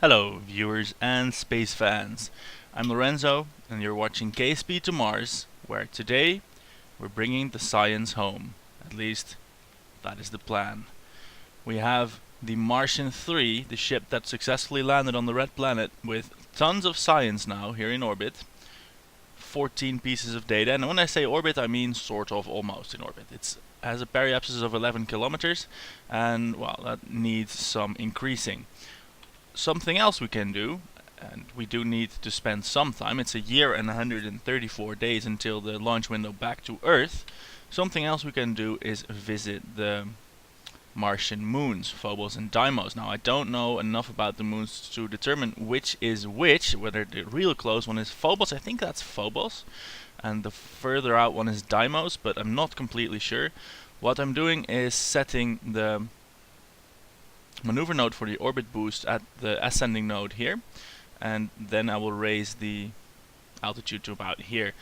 Hello, viewers and space fans. I'm Lorenzo, and you're watching KSP to Mars, where today we're bringing the science home. At least, that is the plan. We have the Martian 3, the ship that successfully landed on the red planet with tons of science now here in orbit. 14 pieces of data, and when I say orbit, I mean sort of almost in orbit. It has a periapsis of 11 kilometers, and well, that needs some increasing. Something else we can do, and we do need to spend some time, it's a year and 134 days until the launch window back to Earth. Something else we can do is visit the Martian moons, Phobos and Deimos. Now, I don't know enough about the moons to determine which is which, whether the real close one is Phobos, I think that's Phobos, and the further out one is Deimos, but I'm not completely sure. What I'm doing is setting the maneuver node for the orbit boost at the ascending node here, and then I will raise the altitude to about here.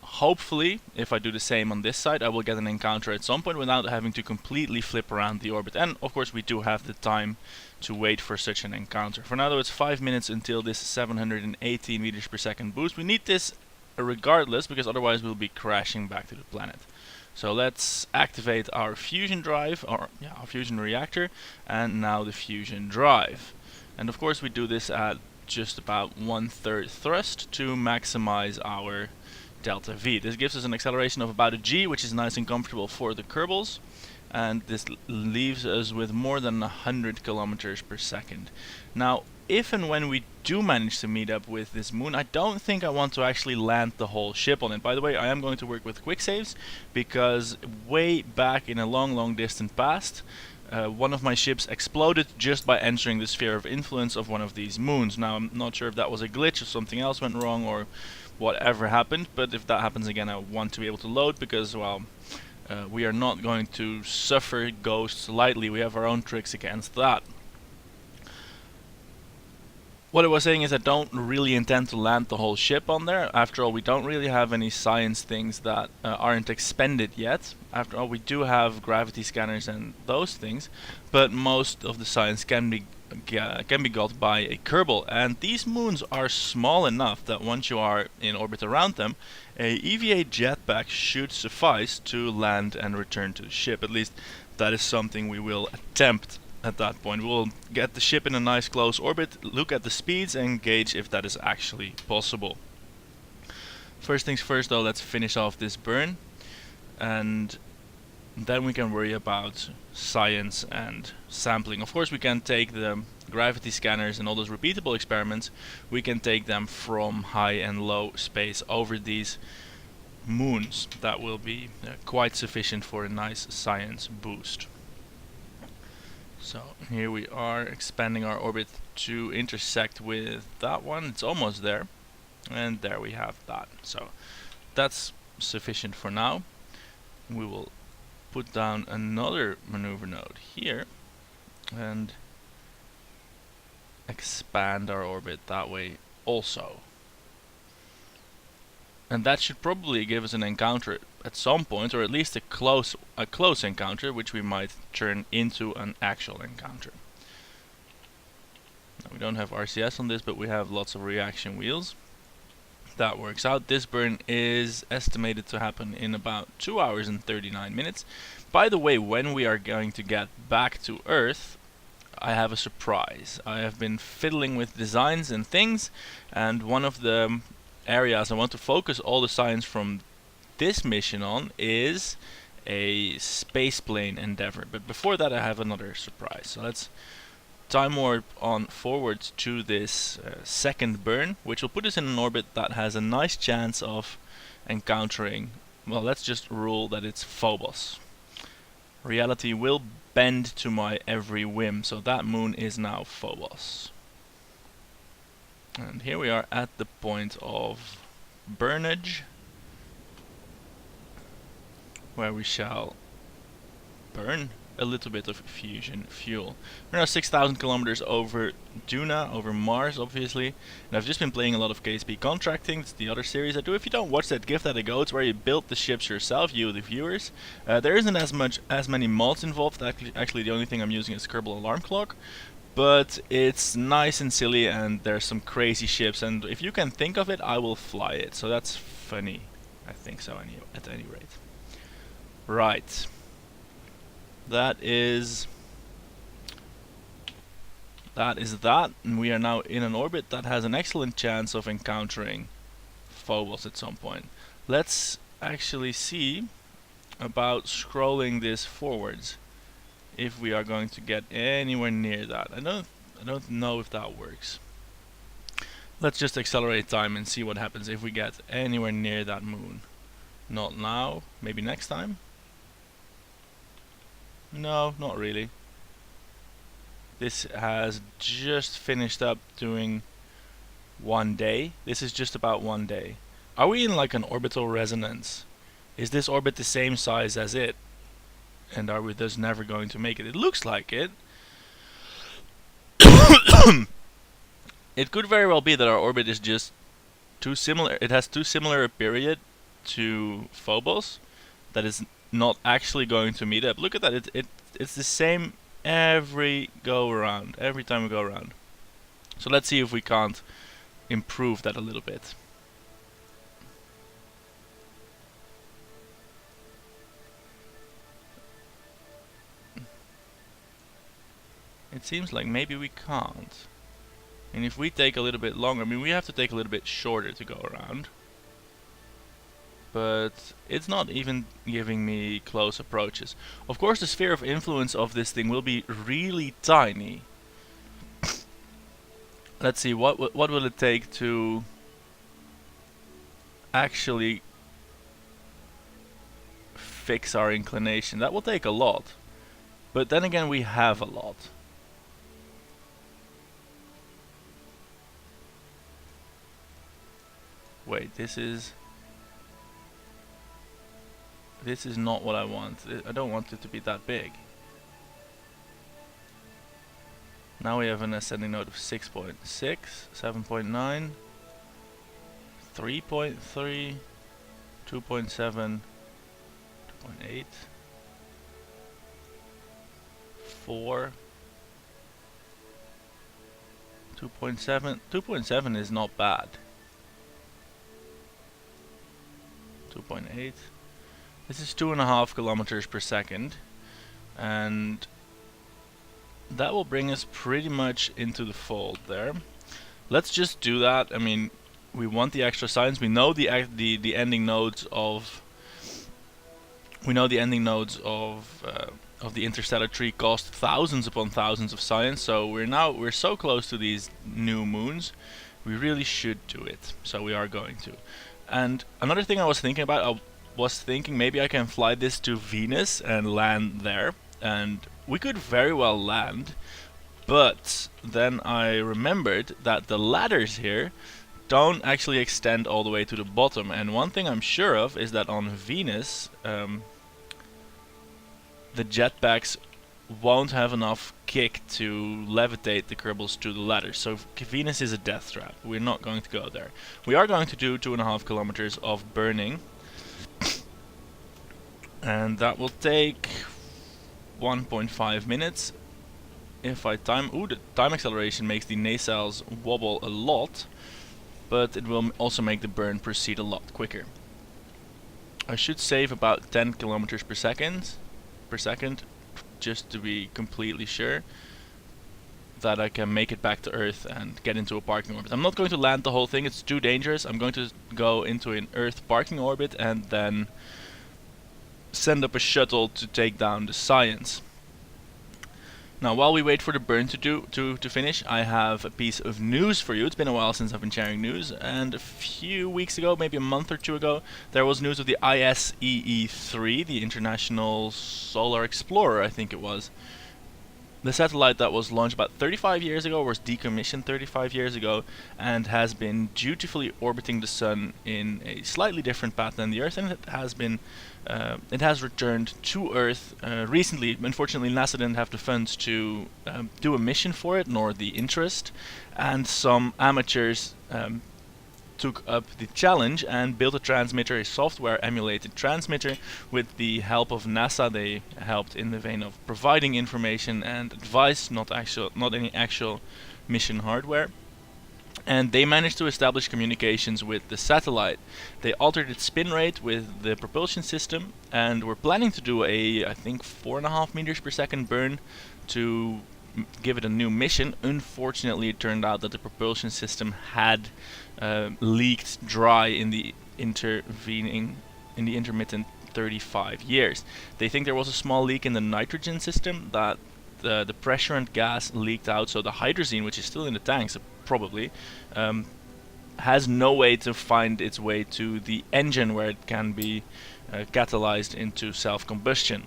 Hopefully, if I do the same on this side, I will get an encounter at some point without having to completely flip around the orbit. And of course we do have the time to wait for such an encounter. For now though, it's 5 minutes until this 718 meters per second boost. We need this regardless, because otherwise we'll be crashing back to the planet. So let's activate our fusion drive, or our fusion reactor, and now the fusion drive. And of course we do this at just about 1/3 thrust to maximize our delta V. This gives us an acceleration of about a G, which is nice and comfortable for the Kerbals, and this leaves us with more than 100 kilometers per second. Now, if and when we do manage to meet up with this moon, I don't think I want to actually land the whole ship on it. By the way, I am going to work with quick saves, because way back in a long distant past, one of my ships exploded just by entering the sphere of influence of one of these moons. Now, I'm not sure if that was a glitch, or something else went wrong, or whatever happened, but if that happens again, I want to be able to load, because, well, we are not going to suffer ghosts lightly. We have our own tricks against that. What I was saying is I don't really intend to land the whole ship on there. After all, we don't really have any science things that aren't expended yet. After all, we do have gravity scanners and those things, but most of the science can be got by a Kerbal, and these moons are small enough that once you are in orbit around them, a EVA jetpack should suffice to land and return to the ship. At least that is something we will attempt at that point. We'll get the ship in a nice close orbit, look at the speeds, and gauge if that is actually possible. First things first though, let's finish off this burn, and then we can worry about science and sampling. Of course, we can take the gravity scanners and all those repeatable experiments, we can take them from high and low space over these moons. That will be quite sufficient for a nice science boost. So here we are expanding our orbit to intersect with that one. It's almost there, and there we have that. So that's sufficient for now. We will put down another maneuver node here and expand our orbit that way also. And that should probably give us an encounter at some point, or at least a close encounter, which we might turn into an actual encounter. Now, we don't have RCS on this, but we have lots of reaction wheels. That works out. This burn is estimated to happen in about 2 hours and 39 minutes. By the way, when we are going to get back to Earth, I have a surprise. I have been fiddling with designs and things, and one of the areas I want to focus all the science from this mission on is a spaceplane endeavor. But before that, I have another surprise. So let's time warp on forward to this second burn, which will put us in an orbit that has a nice chance of encountering, well, let's just rule that it's Phobos. Reality will bend to my every whim, so that moon is now Phobos. And here we are at the point of burnage, where we shall burn a little bit of fusion fuel. We're now 6,000 kilometers over Duna, over Mars obviously, and I've just been playing a lot of KSP Contracting. It's the other series I do. If you don't watch that, give that a go. It's where you build the ships yourself, you the viewers. There isn't as many mods involved. Actually the only thing I'm using is Kerbal Alarm Clock, but it's nice and silly, and there's some crazy ships, and if you can think of it, I will fly it. So that's funny. I think so, at any rate. Right. That is that, and we are now in an orbit that has an excellent chance of encountering Phobos at some point. Let's actually see about scrolling this forwards, if we are going to get anywhere near that. I don't know if that works. Let's just accelerate time and see what happens if we get anywhere near that moon. Not now, maybe next time? No, not really. This has just finished up doing 1 day. This is just about 1 day. Are we in like an orbital resonance? Is this orbit the same size as it? And are we thus never going to make it? It looks like it. It could very well be that our orbit is just too similar. It has too similar a period to Phobos that is not actually going to meet up. Look at that. It's the same every go around. Every time we go around. So let's see if we can't improve that a little bit. It seems like maybe we can't. And if we take a little bit longer, I mean, we have to take a little bit shorter to go around. But it's not even giving me close approaches. Of course, the sphere of influence of this thing will be really tiny. Let's see, what will it take to actually fix our inclination? That will take a lot. But then again, we have a lot. Wait, this is not what I want. I don't want it to be that big. Now we have an ascending node of 6.6, 7.9, 3.3, 2.7, 2.8, 4, 2.7. 2.7 is not bad. 2.8. This is 2.5 kilometers per second, and that will bring us pretty much into the fold there. Let's just do that. I mean, we want the extra science. We know the ending nodes of the interstellar tree cost thousands upon thousands of science. So we're so close to these new moons. We really should do it. So we are going to. And another thing I was thinking about, maybe I can fly this to Venus and land there, and we could very well land, but then I remembered that the ladders here don't actually extend all the way to the bottom, and one thing I'm sure of is that on Venus the jetpacks won't have enough kick to levitate the Kerbals to the ladder. So Venus is a death trap. We're not going to go there. We are going to do 2.5 kilometers of burning, and that will take 1.5 minutes. If I time... Ooh, the time acceleration makes the nacelles wobble a lot, but it will also make the burn proceed a lot quicker. I should save about 10 kilometers per second, just to be completely sure that I can make it back to Earth and get into a parking orbit. I'm not going to land the whole thing, it's too dangerous. I'm going to go into an Earth parking orbit and then send up a shuttle to take down the science. Now, while we wait for the burn to finish, I have a piece of news for you. It's been a while since I've been sharing news, and a few weeks ago, maybe a month or two ago, there was news of the ISEE-3, the International Solar Explorer, I think it was. The satellite that was launched about 35 years ago, was decommissioned 35 years ago, and has been dutifully orbiting the Sun in a slightly different path than the Earth, and it has returned to Earth recently. Unfortunately, NASA didn't have the funds to do a mission for it, nor the interest, and some amateurs took up the challenge and built a transmitter, a software emulated transmitter. With the help of NASA, they helped in the vein of providing information and advice, not any actual mission hardware. And they managed to establish communications with the satellite. They altered its spin rate with the propulsion system, and were planning to do a, I think, 4.5 meters per second burn to give it a new mission. Unfortunately, it turned out that the propulsion system had leaked dry in the intermittent 35 years. They think there was a small leak in the nitrogen system, that the pressure and gas leaked out, so the hydrazine, which is still in the tanks probably, has no way to find its way to the engine where it can be catalyzed into self-combustion.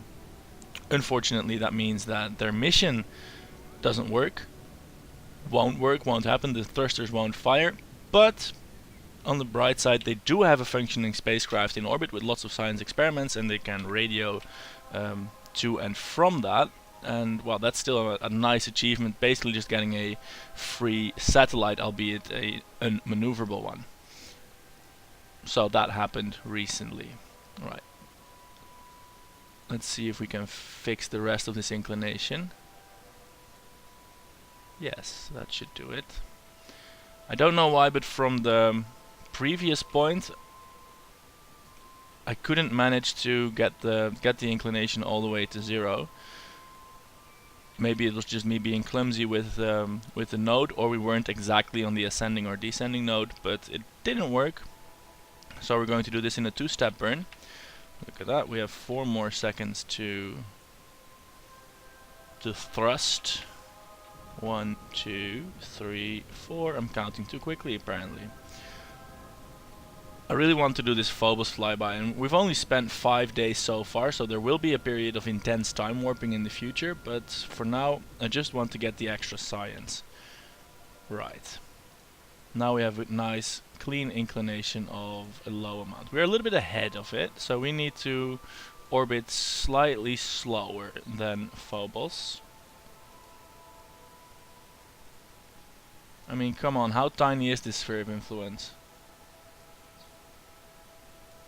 Unfortunately, that means that their mission doesn't work, won't happen, the thrusters won't fire. But on the bright side, they do have a functioning spacecraft in orbit with lots of science experiments, and they can radio to and from that. And well, that's still a nice achievement, basically just getting a free satellite, albeit a unmaneuverable one. So that happened recently. Right. Let's see if we can fix the rest of this inclination. Yes, that should do it. I don't know why, but from the previous point I couldn't manage to get the inclination all the way to 0. Maybe it was just me being clumsy with the node, or we weren't exactly on the ascending or descending node, but it didn't work. So we're going to do this in a 2-step burn. Look at that, we have 4 more seconds to thrust. 1, 2, 3, 4. I'm counting too quickly apparently. I really want to do this Phobos flyby, and we've only spent 5 days so far, so there will be a period of intense time warping in the future, but for now I just want to get the extra science. Right. Now we have a nice clean inclination of a low amount. We're a little bit ahead of it, so we need to orbit slightly slower than Phobos. I mean, come on, how tiny is this sphere of influence?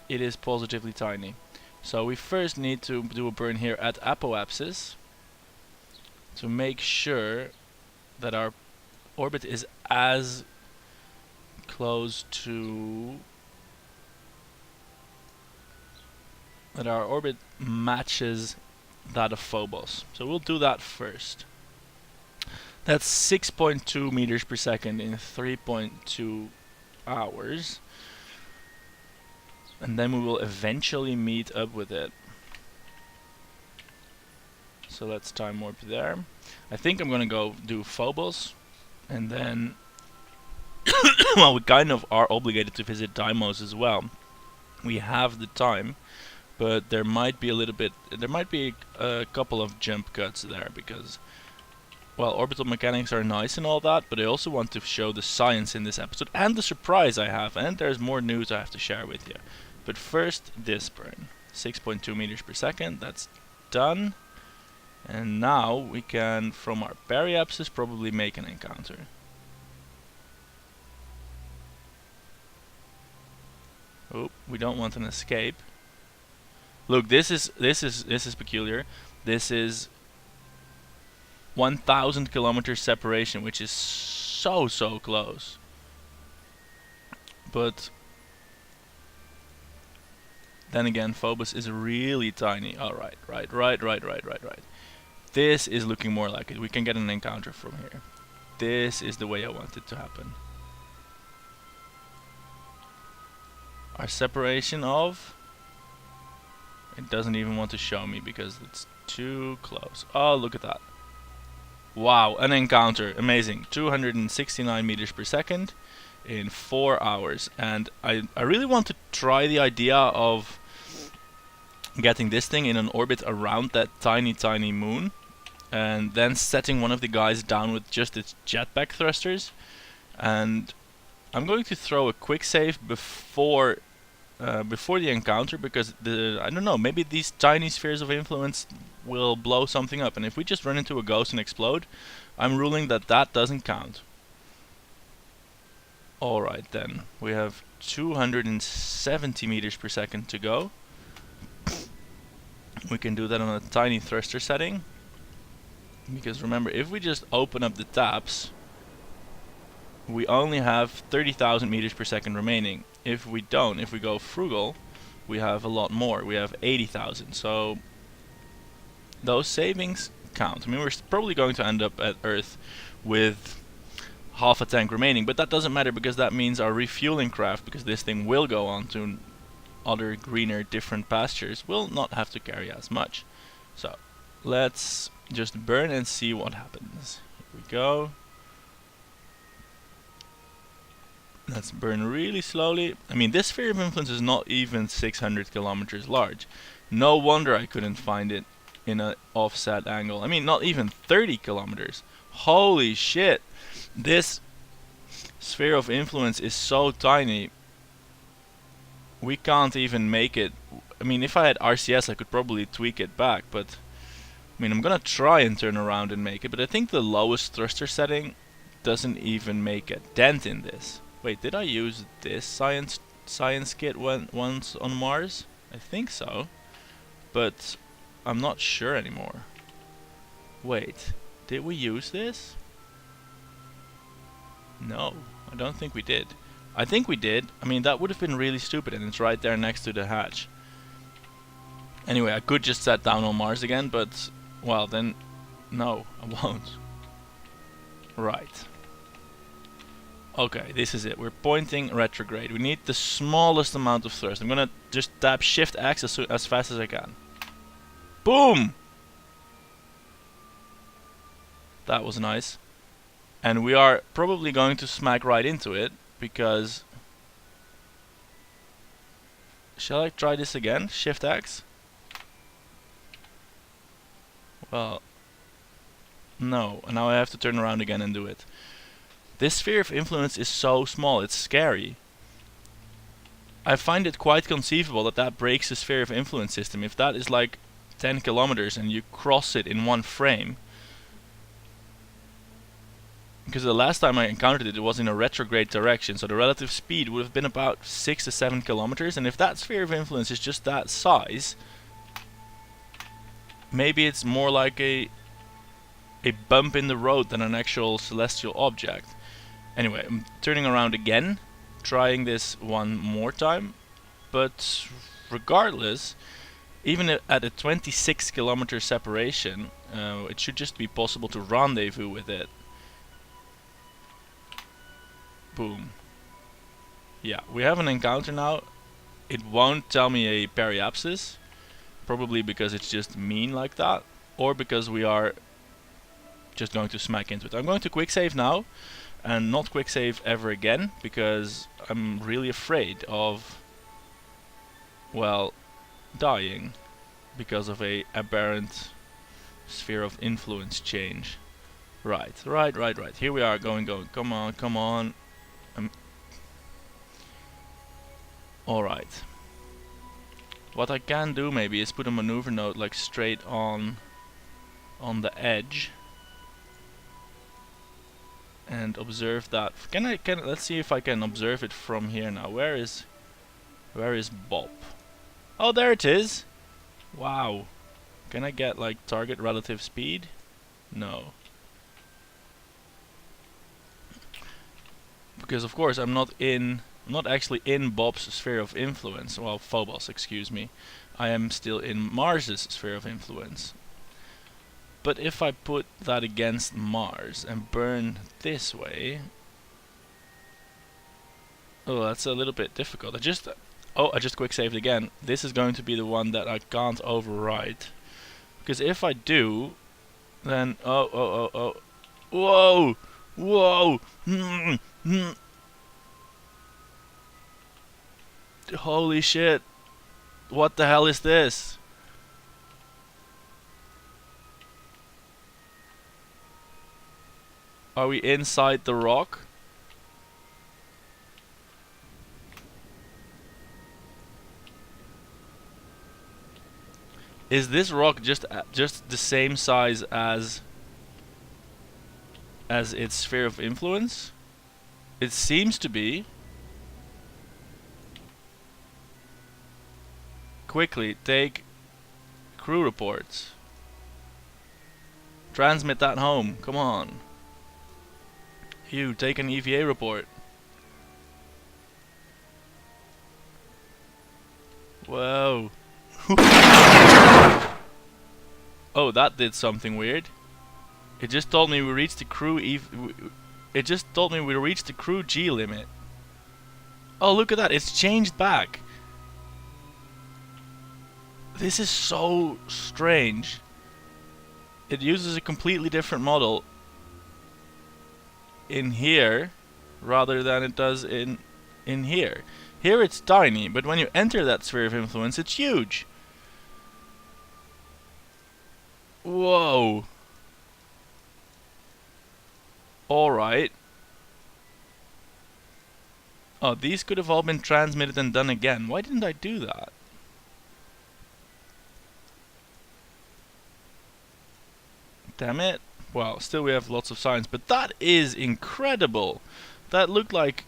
It is positively tiny. So we first need to do a burn here at apoapsis to make sure that our orbit is as close to... that our orbit matches that of Phobos. So we'll do that first. That's 6.2 meters per second in 3.2 hours. And then we will eventually meet up with it. So let's time warp there. I think I'm gonna go do Phobos, and then well, we kind of are obligated to visit Deimos as well. We have the time, but there might be a couple of jump cuts there, because well, orbital mechanics are nice and all that, but I also want to show the science in this episode and the surprise I have, and there's more news I have to share with you. But first, this burn. 6.2 meters per second, that's done. And now we can, from our periapsis, probably make an encounter. Oh, we don't want an escape. Look, this is peculiar. This is 1,000 kilometers separation, which is so close. But then again, Phobos is really tiny. Alright, right. This is looking more like it. We can get an encounter from here. This is the way I want it to happen. Our separation of... it doesn't even want to show me because it's too close. Oh, look at that. Wow, an encounter. Amazing. 269 meters per second in 4 hours. And I really want to try the idea of getting this thing in an orbit around that tiny moon, and then setting one of the guys down with just its jetpack thrusters. And I'm going to throw a quick save before the encounter, because I don't know, maybe these tiny spheres of influence will blow something up, and if we just run into a ghost and explode, I'm ruling that that doesn't count. Alright then, we have 270 meters per second to go. We can do that on a tiny thruster setting. Because remember, if we just open up the taps, we only have 30,000 meters per second remaining. If we don't, if we go frugal, we have a lot more. We have 80,000. So those savings count. I mean, we're probably going to end up at Earth with half a tank remaining, but that doesn't matter because that means our refueling craft, because this thing will go on to other greener, different pastures, will not have to carry as much. So let's just burn and see what happens. Here we go. Let's burn really slowly. I mean, this sphere of influence is not even 600 kilometers large. No wonder I couldn't find it in an offset angle. I mean, not even 30 kilometers. Holy shit! This sphere of influence is so tiny. We can't even make it. I mean, if I had RCS, I could probably tweak it back, but I mean, I'm gonna try and turn around and make it, but I think the lowest thruster setting doesn't even make a dent in this. Wait, did I use this science kit once on Mars? I think so, but I'm not sure anymore. Wait, did we use this? No, I don't think we did. I think we did. I mean, that would have been really stupid, and it's right there next to the hatch. Anyway, I could just set down on Mars again, but, well, then, no, I won't. Right. Okay, this is it. We're pointing retrograde. We need the smallest amount of thrust. I'm gonna just tap Shift X as fast as I can. Boom! That was nice. And we are probably going to smack right into it, because... Shall I try this again? Shift X? Well... No, and now I have to turn around again and do it. This sphere of influence is so small, it's scary. I find it quite conceivable that that breaks the sphere of influence system. If that is like 10 kilometers and you cross it in one frame. Because the last time I encountered it, it was in a retrograde direction, so the relative speed would have been about 6 to 7 kilometers, and if that sphere of influence is just that size, maybe it's more like a bump in the road than an actual celestial object. Anyway, I'm turning around again, trying this one more time, but regardless, even at a 26 kilometer separation, it should just be possible to rendezvous with it. Boom. Yeah, we have an encounter now. It won't tell me a periapsis, probably because it's just mean like that, or because we are just going to smack into it. I'm going to quick save now, and not quick save ever again, because I'm really afraid of, well, dying because of a aberrant sphere of influence change. Right. Here we are, going. Come on. Alright. What I can do maybe is put a maneuver node like straight on the edge. And observe that. Let's see if I can observe it from here now. Where is Bob? Oh, there it is. Wow. Can I get like target relative speed? No. Because of course I'm not actually in Bob's sphere of influence. Well, Phobos, excuse me. I am still in Mars's sphere of influence. But if I put that against Mars and burn this way... Oh, that's a little bit difficult. I just quick saved again. This is going to be the one that I can't override. Because if I do, then... Oh. Whoa! Holy shit. What the hell is this? Are we inside the rock? Is this rock just the same size as its sphere of influence? It seems to be. Quickly, take crew reports. Transmit that home, come on. You, take an EVA report. Whoa. Oh, that did something weird. It just told me we reached the crew it just told me we reached the crew G limit. Oh, look at that, it's changed back. This is so strange. It uses a completely different model in here rather than it does in here. Here it's tiny, but when you enter that sphere of influence, it's huge. Whoa. Alright. Oh, these could have all been transmitted and done again. Why didn't I do that? Damn it. Well, still we have lots of signs, but that is incredible. That looked like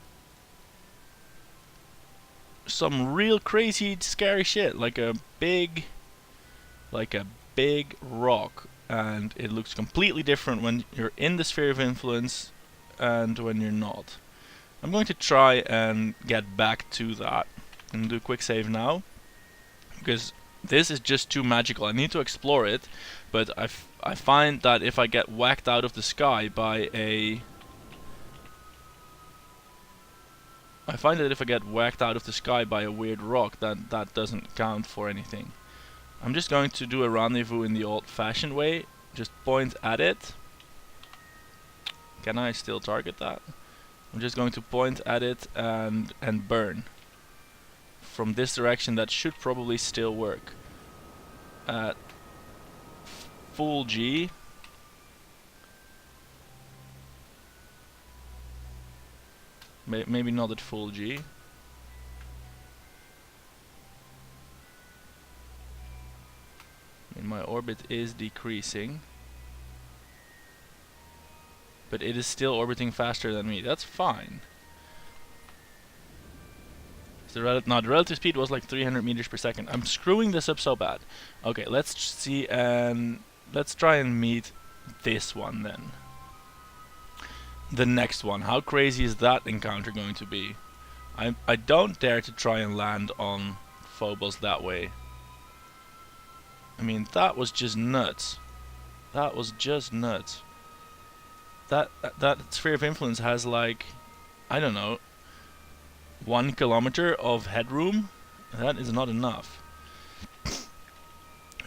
some real crazy scary shit, like a big rock, and it looks completely different when you're in the sphere of influence and when you're not. I'm going to try and get back to that and do a quick save now, because this is just too magical. I need to explore it, but I find that if I get whacked out of the sky by a weird rock, that doesn't count for anything. I'm just going to do a rendezvous in the old-fashioned way. Just point at it. Can I still target that? I'm just going to point at it and burn. From this direction, that should probably still work. At full G. Maybe not at full G. I mean, my orbit is decreasing, but it is still orbiting faster than me. That's fine. The relative speed was like 300 meters per second. I'm screwing this up so bad. Okay, let's see, and let's try and meet this one then. The next one. How crazy is that encounter going to be? I don't dare to try and land on Phobos that way. I mean, that was just nuts. That was just nuts. That sphere of influence has like, I don't know, 1 kilometer of headroom. That is not enough.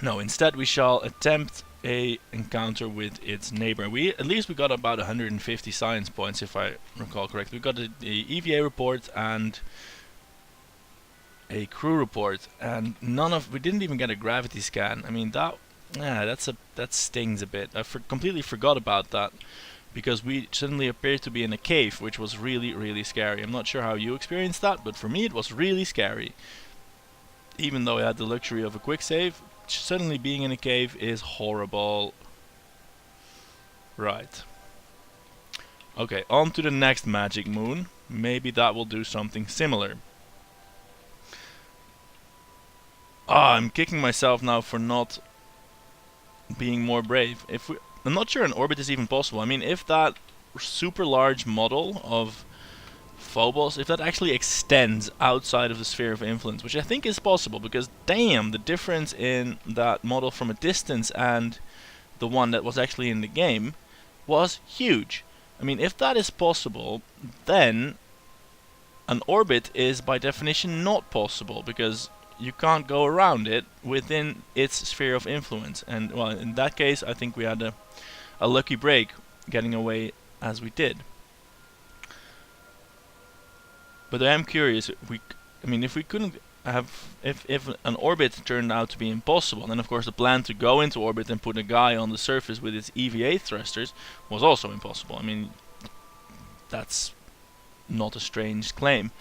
No, instead we shall attempt a encounter with its neighbor. At least we got about 150 science points, if I recall correctly. We got a EVA report and a crew report, and we didn't even get a gravity scan. I mean, that stings a bit. I completely forgot about that, because we suddenly appeared to be in a cave, which was really, really scary. I'm not sure how you experienced that, but for me it was really scary. Even though I had the luxury of a quick save, suddenly being in a cave is horrible. Right. Okay, on to the next magic moon. Maybe that will do something similar. I'm kicking myself now for not being more brave. I'm not sure an orbit is even possible. I mean, if that super large model of Phobos, if that actually extends outside of the sphere of influence, which I think is possible, because damn, the difference in that model from a distance and the one that was actually in the game was huge. I mean, if that is possible, then an orbit is by definition not possible, because you can't go around it within its sphere of influence. And well, in that case, I think we had a lucky break getting away as we did. But I am curious, if we couldn't have, if an orbit turned out to be impossible, then of course the plan to go into orbit and put a guy on the surface with its EVA thrusters was also impossible. I mean, that's not a strange claim.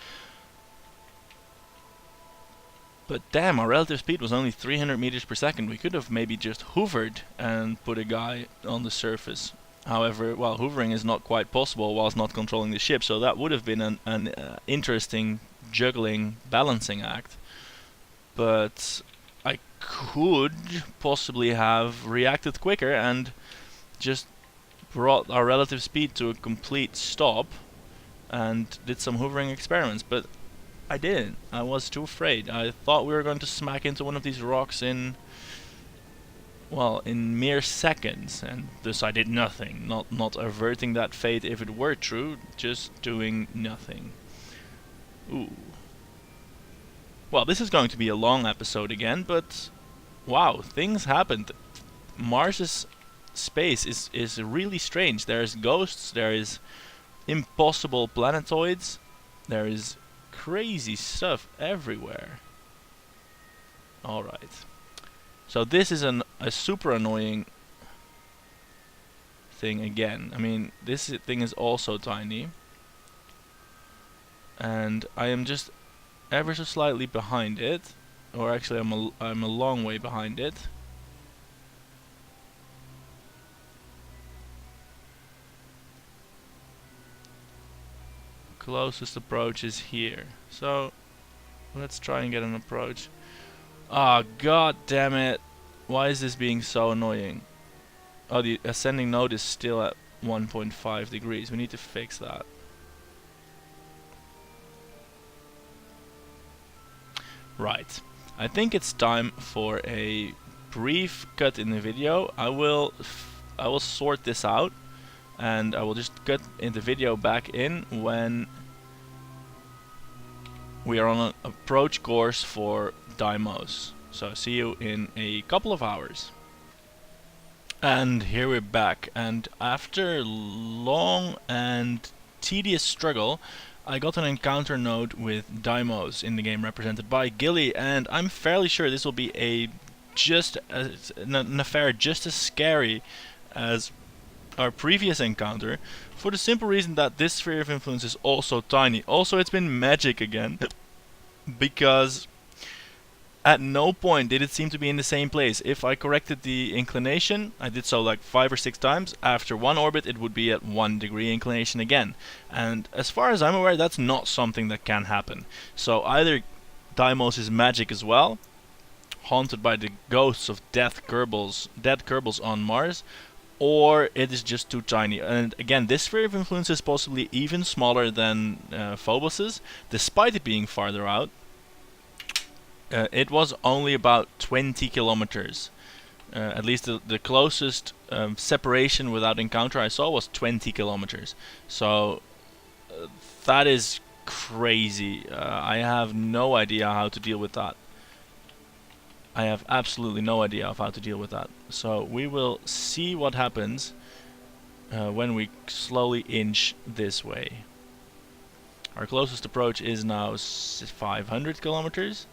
But damn, our relative speed was only 300 meters per second. We could have maybe just hovered and put a guy on the surface. However, well, hoovering is not quite possible whilst not controlling the ship, so that would have been an interesting juggling balancing act. But I could possibly have reacted quicker and just brought our relative speed to a complete stop and did some hoovering experiments, but I didn't. I was too afraid. I thought we were going to smack into one of these rocks in, well, in mere seconds, and thus I did nothing, not averting that fate if it were true, just doing nothing. Ooh. Well, this is going to be a long episode again, but wow, things happened. Mars's space is really strange. There's ghosts, there is impossible planetoids, there is crazy stuff everywhere. Alright. So this is a super annoying thing again. I mean, this thing is also tiny. And I am just ever so slightly behind it. Or actually I'm a long way behind it. Closest approach is here. So let's try and get an approach. Ah, god damn it. Why is this being so annoying? Oh, the ascending node is still at 1.5 degrees. We need to fix that. Right. I think it's time for a brief cut in the video. I will sort this out, and I will just cut in the video back in when we are on an approach course for Deimos. So see you in a couple of hours. And here we're back, and after long and tedious struggle, I got an encounter node with Deimos in the game, represented by Gilly, and I'm fairly sure this will be an affair just as scary as our previous encounter, for the simple reason that this sphere of influence is also tiny. Also, it's been magic again, because at no point did it seem to be in the same place. If I corrected the inclination, I did so like 5 or 6 times, after one orbit it would be at 1 degree inclination again. And as far as I'm aware, that's not something that can happen. So either Deimos is magic as well, haunted by the ghosts of dead Kerbals on Mars, or it is just too tiny. And again, this sphere of influence is possibly even smaller than Phobos's, despite it being farther out. It was only about 20 kilometers. At least the closest separation without encounter I saw was 20 kilometers. So that is crazy. I have no idea how to deal with that. I have absolutely no idea of how to deal with that. So we will see what happens when we slowly inch this way. Our closest approach is now 500 kilometers.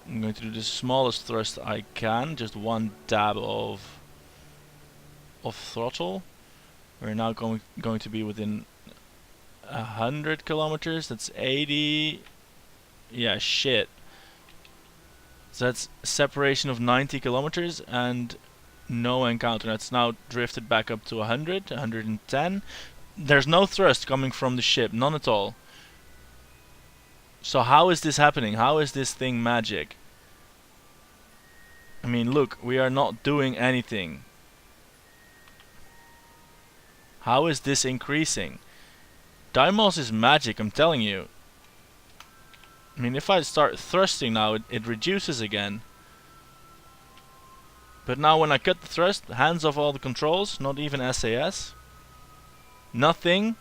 I'm going to do the smallest thrust I can, just one dab of throttle. We're now going to be within 100 kilometers. That's 80. Yeah, shit. So that's separation of 90 kilometers and no encounter. That's now drifted back up to 100, 110. There's no thrust coming from the ship, none at all. So how is this happening? How is this thing magic? I mean, look, we are not doing anything. How is this increasing? Deimos is magic, I'm telling you. I mean, if I start thrusting now, it reduces again. But now when I cut the thrust, hands off all the controls, not even SAS. Nothing.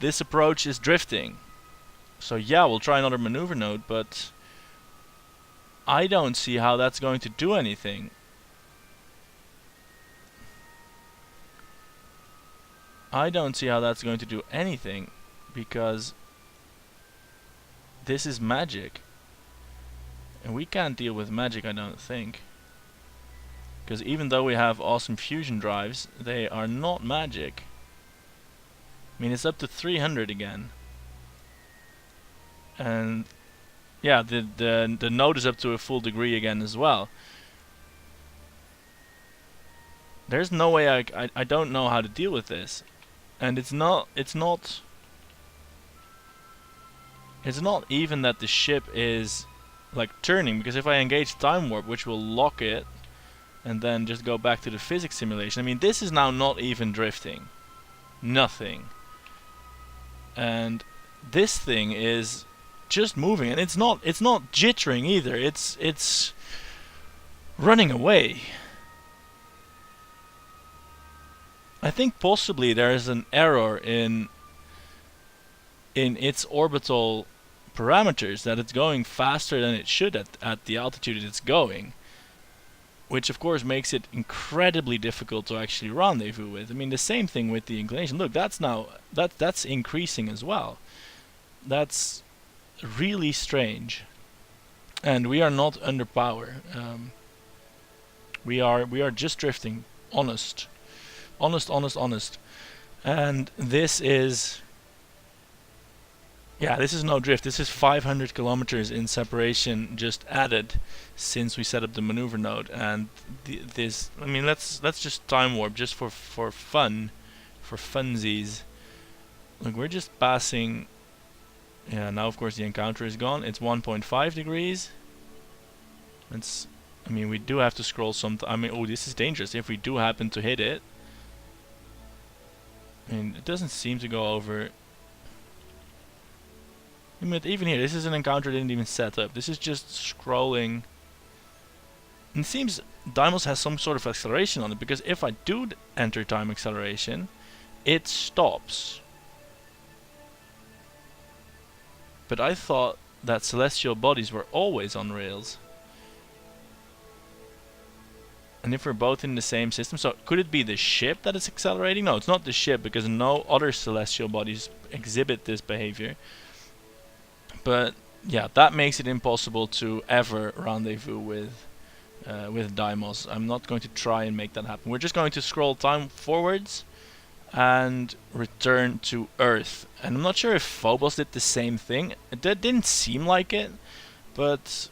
This approach is drifting. So yeah, we'll try another maneuver node, but I don't see how that's going to do anything. I don't see how that's going to do anything, because this is magic. And we can't deal with magic, I don't think. Because even though we have awesome fusion drives, they are not magic. I mean, it's up to 300 again. And yeah, the node is up to a full degree again as well. There's no way I don't know how to deal with this. And it's not even that the ship is like turning, because if I engage time warp, which will lock it and then just go back to the physics simulation, I mean, this is now not even drifting. Nothing. And this thing is just moving, and it's not jittering either. It's running away. I think possibly there is an error in its orbital parameters, that it's going faster than it should at the altitude it's going, which of course makes it incredibly difficult to actually rendezvous with. I mean, the same thing with the inclination. Look, that's increasing as well. That's really strange, and we are not under power. We are just drifting. Honest, and this is. Yeah, this is no drift. This is 500 kilometers in separation just added since we set up the maneuver node. And this, I mean, let's just time warp just for fun, for funsies. Look, we're just passing. Yeah, now of course the encounter is gone. It's 1.5 degrees. It's. I mean, we do have to scroll some. I mean, oh, this is dangerous. If we do happen to hit it, I mean, it doesn't seem to go over. Even here, this is an encounter I didn't even set up. This is just scrolling. And it seems Deimos has some sort of acceleration on it, because if I do enter time acceleration, it stops. But I thought that celestial bodies were always on rails. And if we're both in the same system, so could it be the ship that is accelerating? No, it's not the ship, because no other celestial bodies exhibit this behavior. But yeah, that makes it impossible to ever rendezvous with Deimos. I'm not going to try and make that happen. We're just going to scroll time forwards and return to Earth. And I'm not sure if Phobos did the same thing. It didn't seem like it, but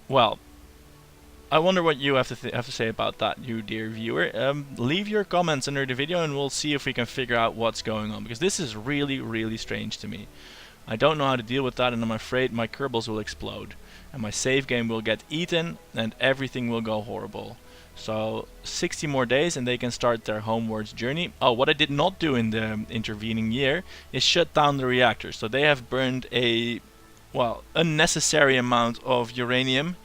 well, I wonder what you have to say about that, you dear viewer. Leave your comments under the video and we'll see if we can figure out what's going on, because this is really, really strange to me. I don't know how to deal with that, and I'm afraid my Kerbals will explode, and my save game will get eaten, and everything will go horrible. So 60 more days and they can start their homewards journey. Oh, what I did not do in the intervening year is shut down the reactor. So they have burned a, well, unnecessary amount of uranium.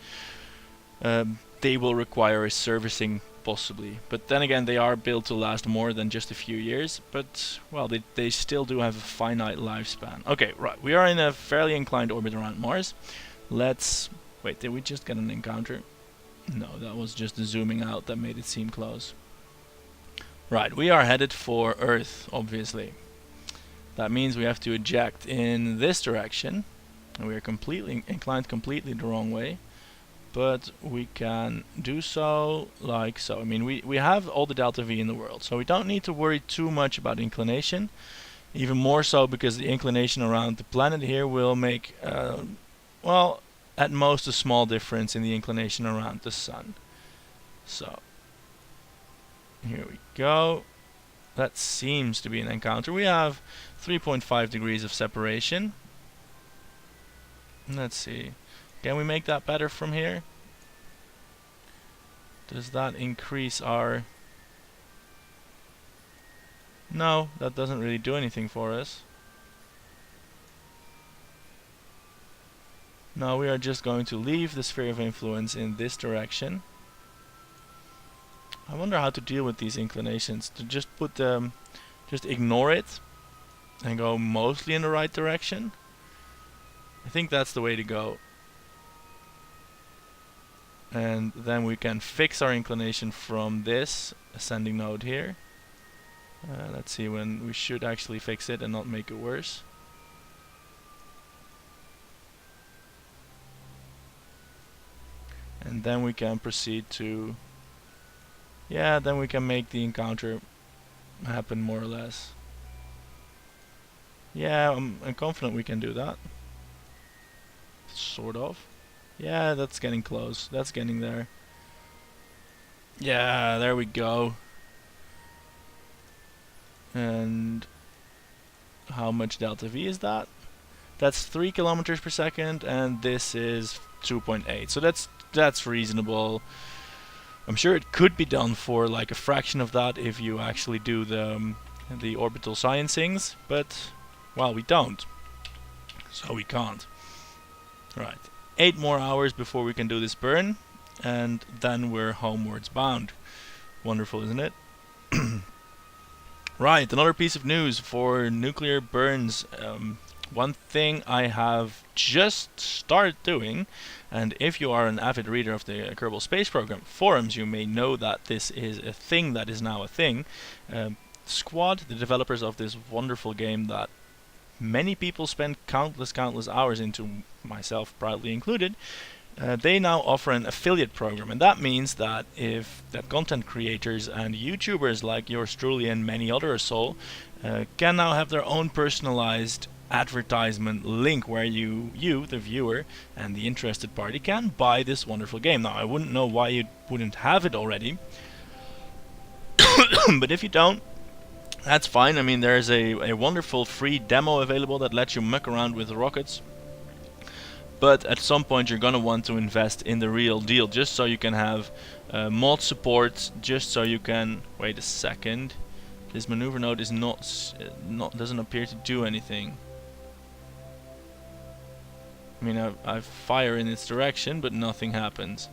They will require a servicing possibly, but then again they are built to last more than just a few years, but well, they still do have a finite lifespan. Okay, right, we are in a fairly inclined orbit around Mars. Let's wait, did we just get an encounter? No, that was just the zooming out that made it seem close. Right, we are headed for Earth, obviously. That means we have to eject in this direction, and we are completely inclined completely the wrong way. But we can do so like so. I mean, we have all the delta V in the world, so we don't need to worry too much about inclination. Even more so because the inclination around the planet here will make, well, at most a small difference in the inclination around the sun. So, here we go. That seems to be an encounter. We have 3.5 degrees of separation. Let's see. Can we make that better from here? Does that increase our... No, that doesn't really do anything for us. No, we are just going to leave the sphere of influence in this direction. I wonder how to deal with these inclinations. To just put them... just ignore it and go mostly in the right direction. I think that's the way to go. And then we can fix our inclination from this ascending node here. Let's see when we should actually fix it and not make it worse. And then we can proceed to... yeah, then we can make the encounter happen more or less. Yeah, I'm confident we can do that. Sort of. Yeah, that's getting close. That's getting there. Yeah, there we go. And how much delta V is that? That's 3 kilometers per second, and this is 2.8. So that's reasonable. I'm sure it could be done for like a fraction of that if you actually do the orbital sciencings, but well, we don't, so we can't. Right, 8 more hours before we can do this burn, and then we're homewards bound. Wonderful, isn't it? Right, another piece of news for nuclear burns. One thing I have just started doing, and if you are an avid reader of the Kerbal Space Program forums, you may know that this is a thing that is now a thing. Squad, the developers of this wonderful game that many people spend countless hours into, myself proudly included, they now offer an affiliate program, and that means that if that content creators and YouTubers like yours truly and many others can now have their own personalized advertisement link where you, the viewer, and the interested party can buy this wonderful game. Now, I wouldn't know why you wouldn't have it already, but if you don't, that's fine. I mean, there's a wonderful free demo available that lets you muck around with rockets. But at some point you're gonna want to invest in the real deal, just so you can have mod support, just so you can... Wait a second. This maneuver node is doesn't appear to do anything. I mean, I fire in its direction, but nothing happens.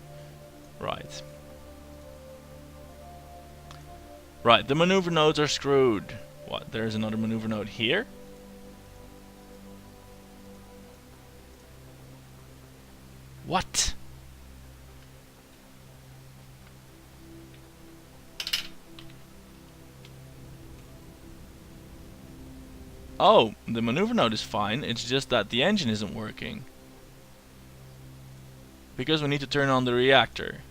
Right. Right, the maneuver nodes are screwed. What, there's another maneuver node here? What? Oh, the maneuver node is fine, it's just that the engine isn't working. Because we need to turn on the reactor.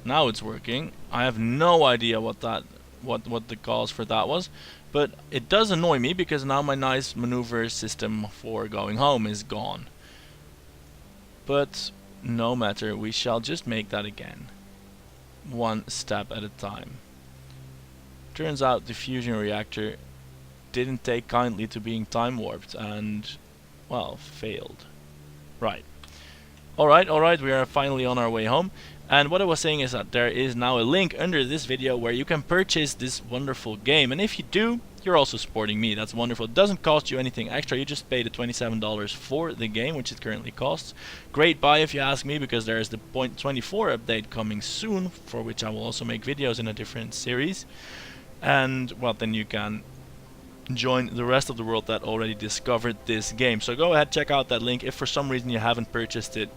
Now it's working. I have no idea what the cause for that was, but it does annoy me because now my nice maneuver system for going home is gone. But no matter, we shall just make that again. One step at a time. Turns out the fusion reactor didn't take kindly to being time warped and, well, failed. Right. Alright, we are finally on our way home. And what I was saying is that there is now a link under this video where you can purchase this wonderful game. And if you do, you're also supporting me. That's wonderful. It doesn't cost you anything extra. You just pay the $27 for the game, which it currently costs. Great buy if you ask me, because there is the 0.24 update coming soon, for which I will also make videos in a different series. And, well, then you can join the rest of the world that already discovered this game. So go ahead, check out that link if for some reason you haven't purchased it.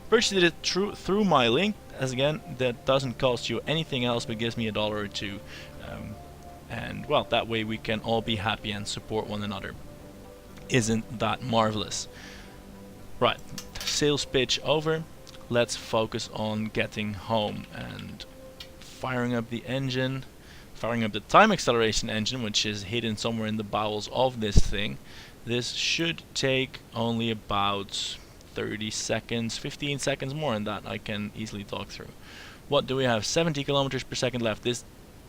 Purchase it through my link, as again, that doesn't cost you anything else but gives me $1 or $2. And well, that way we can all be happy and support one another. Isn't that marvelous? Right, sales pitch over. Let's focus on getting home and firing up the engine. Firing up the time acceleration engine, which is hidden somewhere in the bowels of this thing. This should take only about 30 seconds, 15 seconds more, and that I can easily talk through. What do we have? 70 kilometers per second left. This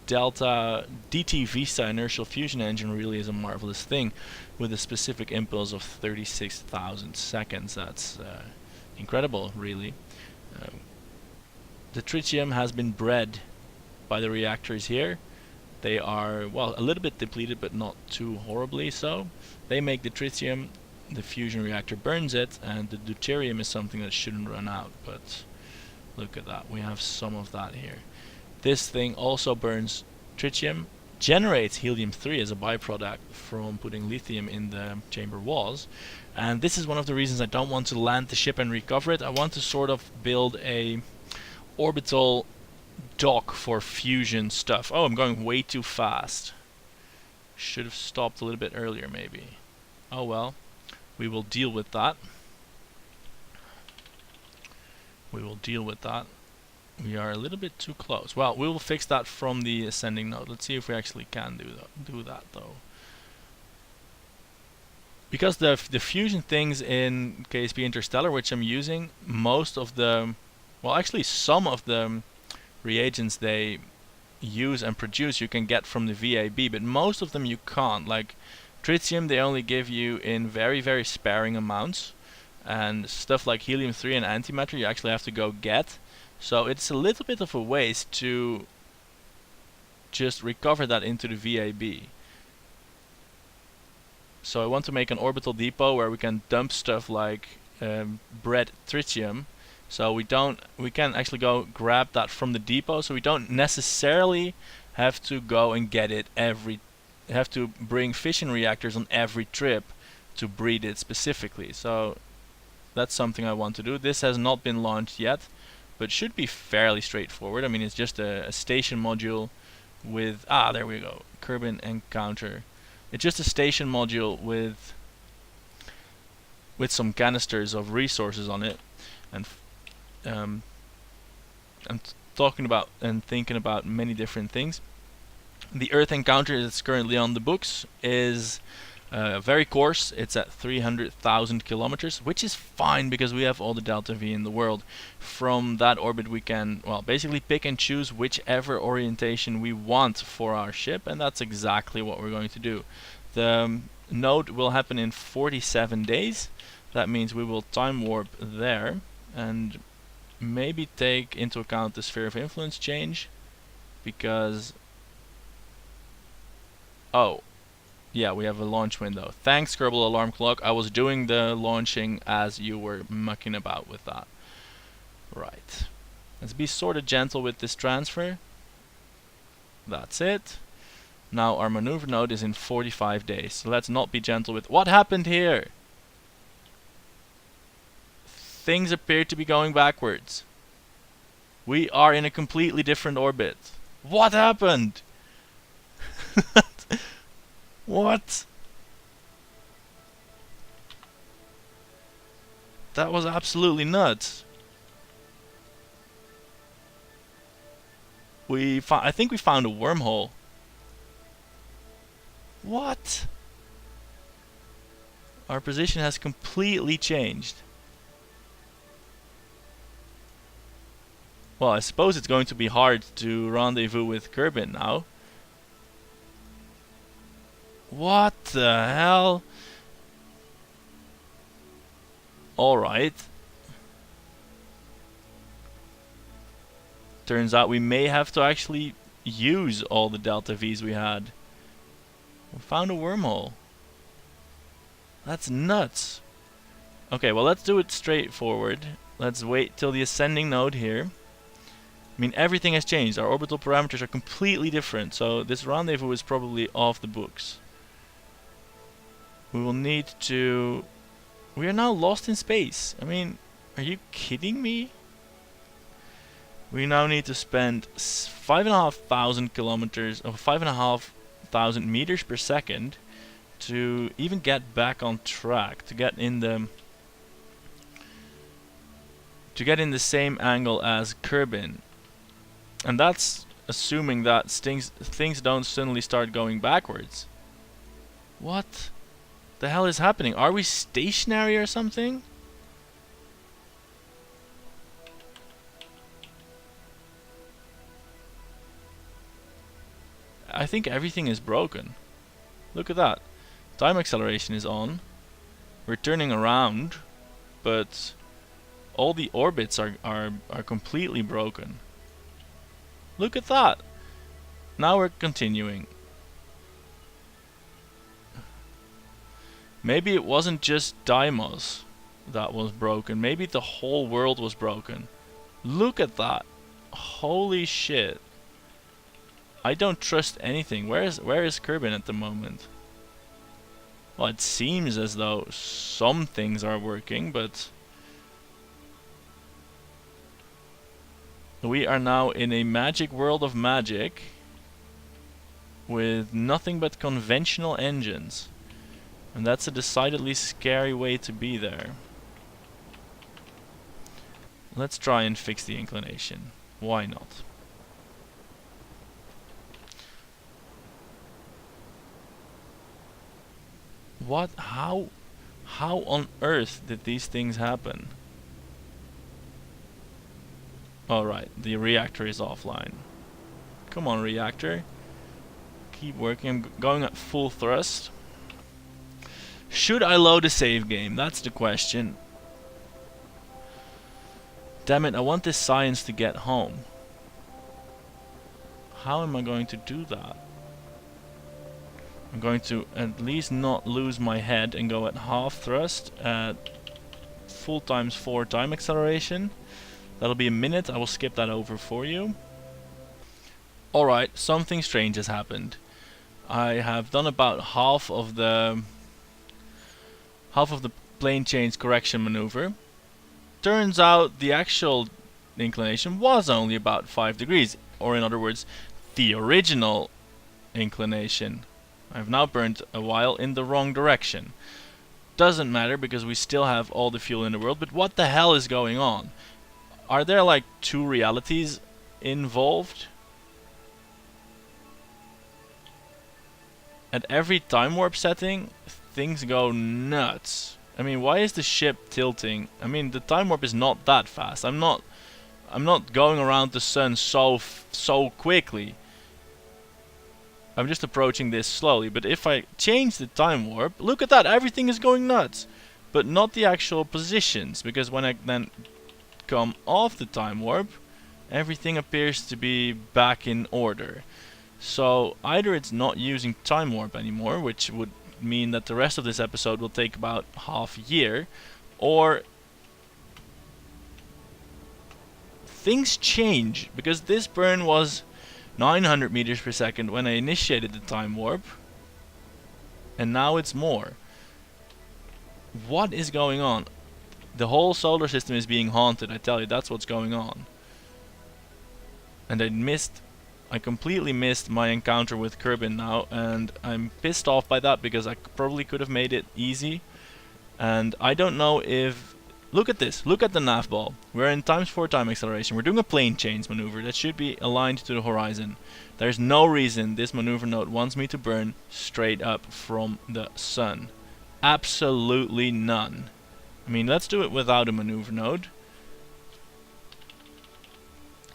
Delta DT Vista inertial fusion engine really is a marvelous thing, with a specific impulse of 36,000 seconds. That's incredible, really. The tritium has been bred by the reactors here. They are, well, a little bit depleted, but not too horribly so. They make the tritium, the fusion reactor burns it, and the deuterium is something that shouldn't run out, but look at that, we have some of that here. This thing also burns tritium, generates helium-3 as a byproduct from putting lithium in the chamber walls, and this is one of the reasons I don't want to land the ship and recover it. I want to sort of build a orbital dock for fusion stuff. Oh, I'm going way too fast. Should have stopped a little bit earlier, maybe. Oh well, we will deal with that. We will deal with that. We are a little bit too close. Well, we will fix that from the ascending node. Let's see if we actually can do that though. Because the fusion things in KSP Interstellar, which I'm using, most of the, well, actually some of the reagents they use and produce you can get from the VAB, but most of them you can't. Like tritium they only give you in very, very sparing amounts, and stuff like helium-3 and antimatter you actually have to go get. So it's a little bit of a waste to just recover that into the VAB. So I want to make an orbital depot where we can dump stuff like bred tritium. So we can actually go grab that from the depot, so we don't necessarily have to go and get it have to bring fission reactors on every trip to breed it specifically. So that's something I want to do. This has not been launched yet, but should be fairly straightforward. I mean, it's just a station module with there we go, Kerbin Encounter. It's just a station module with some canisters of resources on it, and I'm talking about and thinking about many different things. The Earth Encounter that's currently on the books is very coarse. It's at 300,000 kilometers, which is fine because we have all the delta V in the world. From that orbit we can, well, basically pick and choose whichever orientation we want for our ship, and that's exactly what we're going to do. The node will happen in 47 days. That means we will time warp there and maybe take into account the sphere of influence change, because yeah, we have a launch window. Thanks, Kerbal Alarm Clock. I was doing the launching as you were mucking about with that. Right. Let's be sort of gentle with this transfer. That's it. Now our maneuver node is in 45 days. So let's not be gentle with... What happened here? Things appear to be going backwards. We are in a completely different orbit. What happened? What? That was absolutely nuts. I think we found a wormhole. What? Our position has completely changed. Well, I suppose it's going to be hard to rendezvous with Kerbin now. What the hell? Alright. Turns out we may have to actually use all the delta V's we had. We found a wormhole. That's nuts. Okay, well, let's do it straightforward. Let's wait till the ascending node here. I mean, everything has changed. Our orbital parameters are completely different, so this rendezvous is probably off the books. We will need to... We are now lost in space. I mean, are you kidding me? We now need to spend 5,500 kilometers, or 5,500 meters per second to even get back on track, to get in the same angle as Kerbin. And that's assuming that things don't suddenly start going backwards. What the hell is happening? Are we stationary or something? I think everything is broken. Look at that. Time acceleration is on. We're turning around, but all the orbits are completely broken. Look at that. Now we're continuing. Maybe it wasn't just Deimos that was broken. Maybe the whole world was broken. Look at that. Holy shit. I don't trust anything. Where is Kerbin at the moment? Well, it seems as though some things are working, but we are now in a magic world of magic with nothing but conventional engines. And that's a decidedly scary way to be there. Let's try and fix the inclination. Why not? What? How on earth did these things happen? Alright, the reactor is offline. Come on, reactor. Keep working. I'm going at full thrust. Should I load a save game? That's the question. Damn it, I want this science to get home. How am I going to do that? I'm going to at least not lose my head and go at half thrust at full times 4 time acceleration. That'll be a minute. I will skip that over for you. Alright, something strange has happened. I have done about half of the plane change correction maneuver. Turns out the actual inclination was only about 5 degrees, or in other words, the original inclination. I've now burned a while in the wrong direction. Doesn't matter because we still have all the fuel in the world, but what the hell is going on? Are there like 2 realities involved? At every time warp setting, things go nuts. I mean, why is the ship tilting? I mean, the time warp is not that fast. I'm not going around the sun so quickly. I'm just approaching this slowly, but if I change the time warp, look at that, everything is going nuts. But not the actual positions, because when I then come off the time warp, everything appears to be back in order. So either it's not using time warp anymore, which would mean that the rest of this episode will take about half a year, or things change, because this burn was 900 meters per second when I initiated the time warp, and now it's more. What is going on? The whole solar system is being haunted, I tell you, that's what's going on. And I completely missed my encounter with Kerbin now, and I'm pissed off by that because I probably could have made it easy. And I don't know if... Look at this, look at the nav ball. We're in times 4 time acceleration. We're doing a plane change maneuver that should be aligned to the horizon. There's no reason this maneuver node wants me to burn straight up from the sun. Absolutely none. I mean, let's do it without a maneuver node.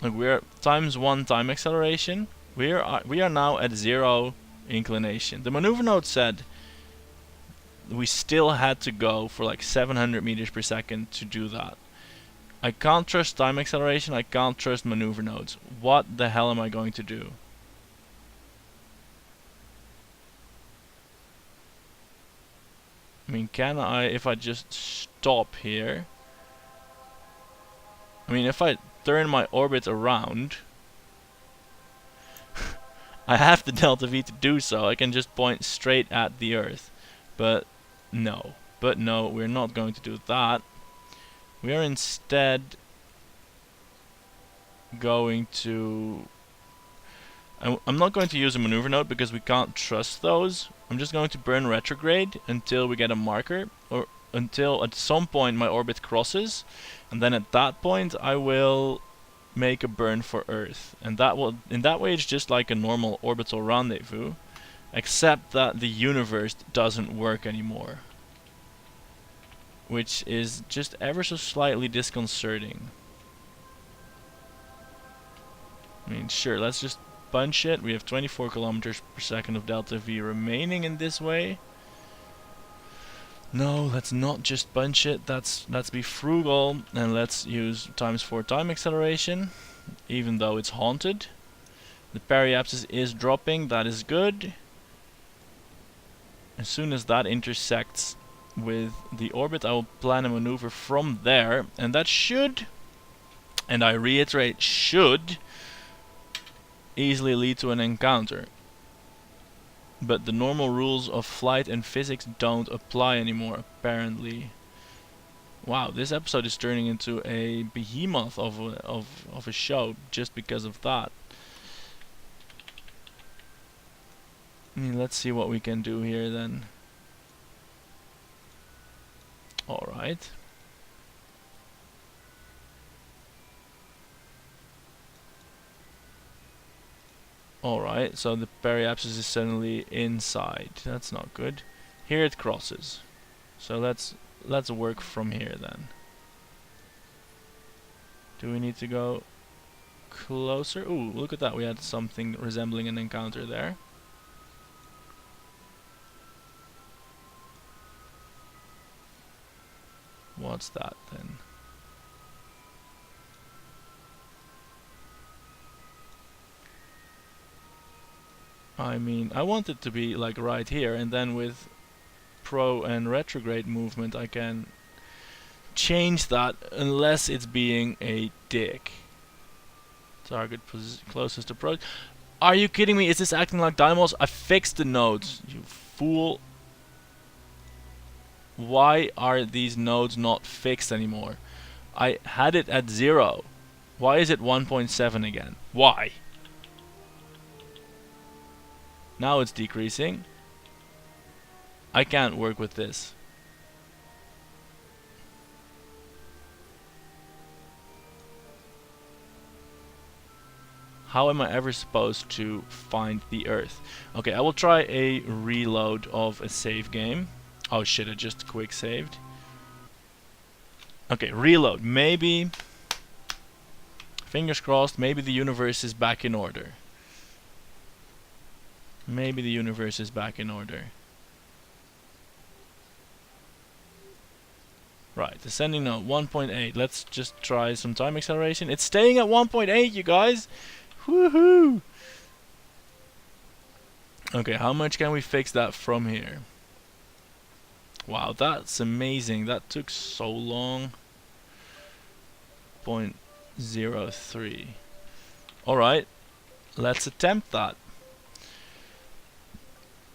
Like, we're times 1 time acceleration. We are now at 0 inclination. The maneuver node said we still had to go for like 700 meters per second to do that. I can't trust time acceleration, I can't trust maneuver nodes. What the hell am I going to do? I mean, can I, if I just stop here? I mean, if I turn my orbit around, I have the delta V to do so. I can just point straight at the Earth. But no, we're not going to do that. We are instead going to... I'm not going to use a maneuver node because we can't trust those. I'm just going to burn retrograde until we get a marker, or until at some point my orbit crosses, and then at that point I will make a burn for Earth. And that will, in that way, it's just like a normal orbital rendezvous, except that the universe doesn't work anymore, which is just ever so slightly disconcerting. I mean, sure, let's just punch it. We have 24 kilometers per second of delta V remaining in this way. No, let's not just punch it. Let's be frugal and let's use times 4 time acceleration, even though it's haunted. The periapsis is dropping, that is good. As soon as that intersects with the orbit, I will plan a maneuver from there, and that should, and I reiterate, should easily lead to an encounter. But the normal rules of flight and physics don't apply anymore, apparently. Wow, this episode is turning into a behemoth of a show just because of that. I mean, let's see what we can do here then. Alright. Alright, so the periapsis is suddenly inside. That's not good. Here it crosses. So let's work from here then. Do we need to go? closer. Ooh, look at that. We had something resembling an encounter there. What's that then? I mean, I want it to be like right here, and then with pro and retrograde movement I can change that unless it's being a dick. Target closest approach. Are you kidding me? Is this acting like Deimos? I fixed the nodes, you fool. Why are these nodes not fixed anymore? I had it at 0. Why is it 1.7 again? Why? Now it's decreasing. I can't work with this. How am I ever supposed to find the Earth? Okay, I will try a reload of a save game. Oh shit, I just quick saved. Okay, reload. Maybe, fingers crossed, maybe the universe is back in order. Maybe the universe is back in order. Right, ascending node 1.8. Let's just try some time acceleration. It's staying at 1.8, you guys. Woohoo! Okay, how much can we fix that from here? Wow, that's amazing. That took so long. 0.03. Alright, let's attempt that.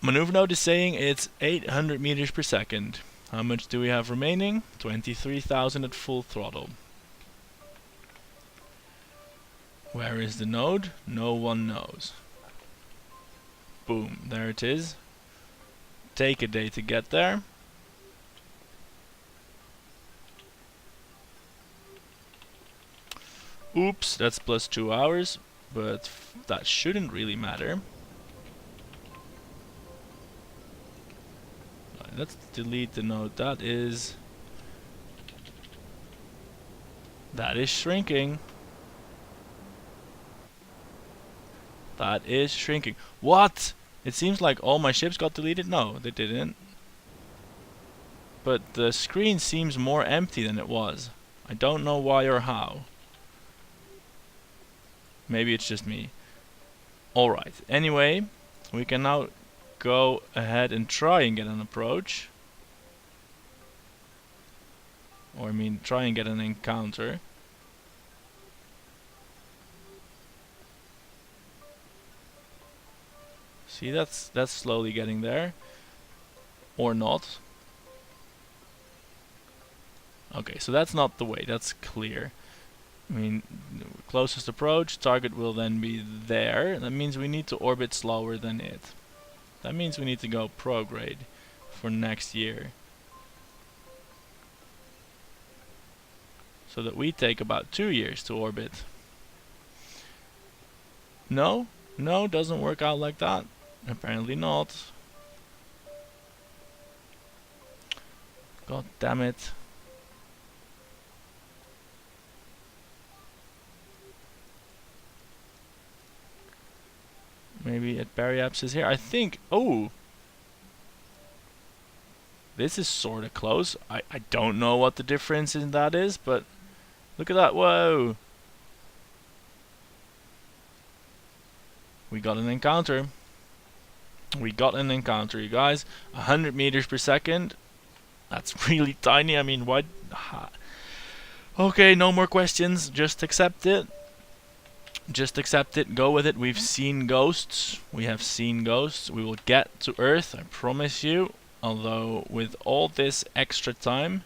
Maneuver node is saying it's 800 meters per second. How much do we have remaining? 23,000 at full throttle. Where is the node? No one knows. Boom, there it is. Take a day to get there. Oops, that's plus 2 hours, but that shouldn't really matter. Let's delete the node. That is shrinking. That is shrinking. What? It seems like all my ships got deleted. No, they didn't. But the screen seems more empty than it was. I don't know why or how. Maybe it's just me. Alright, anyway, we can now go ahead and try and get an approach. Or I mean, try and get an encounter. See, that's slowly getting there. Or not. Okay, so that's not the way, that's clear. I mean, closest approach, target will then be there. That means we need to orbit slower than it. That means we need to go prograde for next year. So that we take about 2 years to orbit. No? No, doesn't work out like that. Apparently not. God damn it. Maybe at Periaps is here. I think. Oh! This is sort of close. I don't know what the difference in that is, but look at that. Whoa! We got an encounter. We got an encounter, you guys. 100 meters per second. That's really tiny. I mean, what? Okay, no more questions. Just accept it. Just accept it, go with it. We've seen ghosts. We have seen ghosts. We will get to Earth, I promise you. Although, with all this extra time...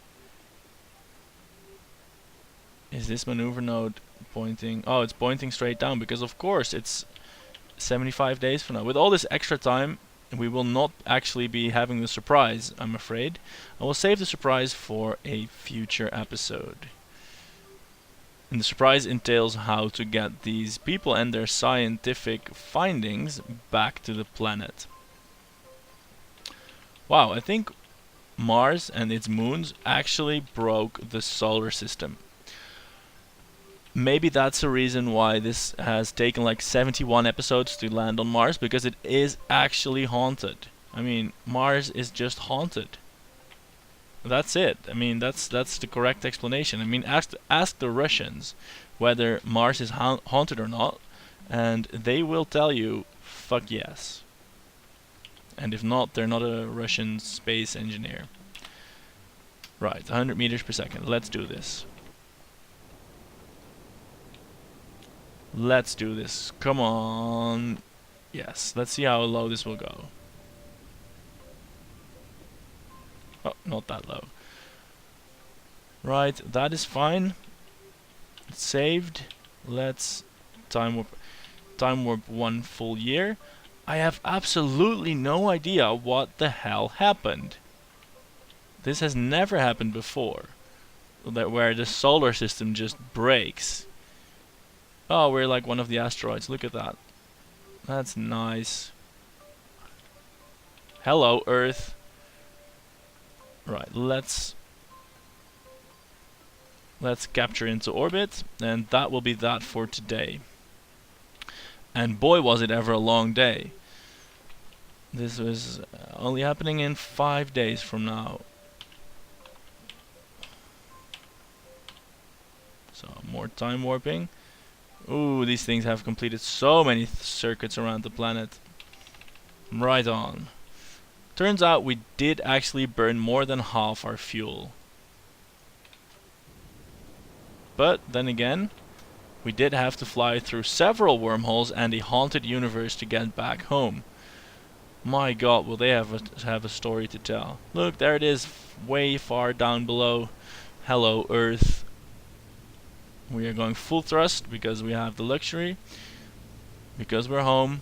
Is this maneuver node pointing... Oh, it's pointing straight down, because of course it's 75 days from now. With all this extra time, we will not actually be having the surprise, I'm afraid. I will save the surprise for a future episode. And the surprise entails how to get these people and their scientific findings back to the planet. Wow, I think Mars and its moons actually broke the solar system. maybe that's the reason why this has taken like 71 episodes to land on Mars, because it is actually haunted. I mean, Mars is just haunted. That's it. I mean, that's the correct explanation. I mean, ask the Russians whether Mars is haunted or not, and they will tell you, fuck yes. And if not, they're not a Russian space engineer. Right, 100 meters per second. Let's do this. Let's do this. Come on. Yes, let's see how low this will go. Oh, not that low. Right, that is fine. It's saved. Let's time warp 1 full year. I have absolutely no idea what the hell happened. This has never happened before. Where the solar system just breaks. Oh, we're like one of the asteroids. Look at that. That's nice. Hello, Earth. Right, let's capture into orbit, and that will be that for today. And boy, was it ever a long day. This was only happening in 5 days from now. So, more time warping. Ooh, these things have completed so many circuits around the planet. Right on. Turns out we did actually burn more than half our fuel. But then again, we did have to fly through several wormholes and a haunted universe to get back home. My god, will they have a story to tell. Look, there it is, way far down below. Hello, Earth. We are going full thrust because we have the luxury. Because we're home.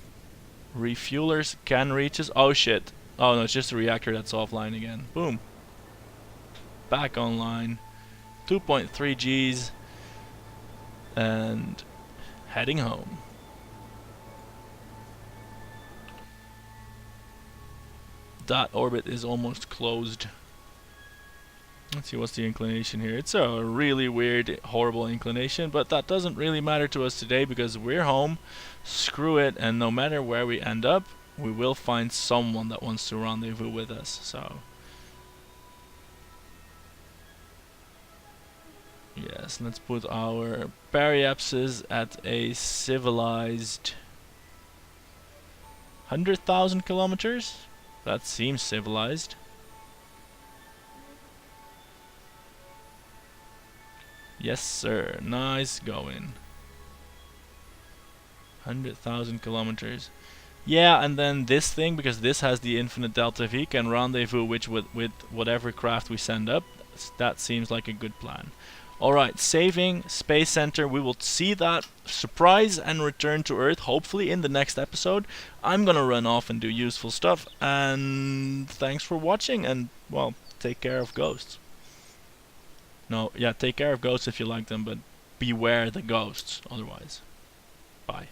Refuelers can reach us. Oh shit. Oh no, it's just a reactor that's offline again. Boom. Back online. 2.3 Gs. And heading home. That orbit is almost closed. Let's see what's the inclination here. It's a really weird, horrible inclination, but that doesn't really matter to us today because we're home. Screw it, and no matter where we end up, we will find someone that wants to rendezvous with us. So yes, let's put our periapses at a civilized 100,000 kilometers. That seems civilized. Yes, sir. Nice going. 100,000 kilometers. Yeah, and then this thing, because this has the infinite delta V, can rendezvous with whatever craft we send up. That seems like a good plan. Alright, saving Space Center. We will see that surprise and return to Earth, hopefully in the next episode. I'm gonna run off and do useful stuff, and thanks for watching, and, well, take care of ghosts. No, yeah, take care of ghosts if you like them, but beware the ghosts otherwise. Bye.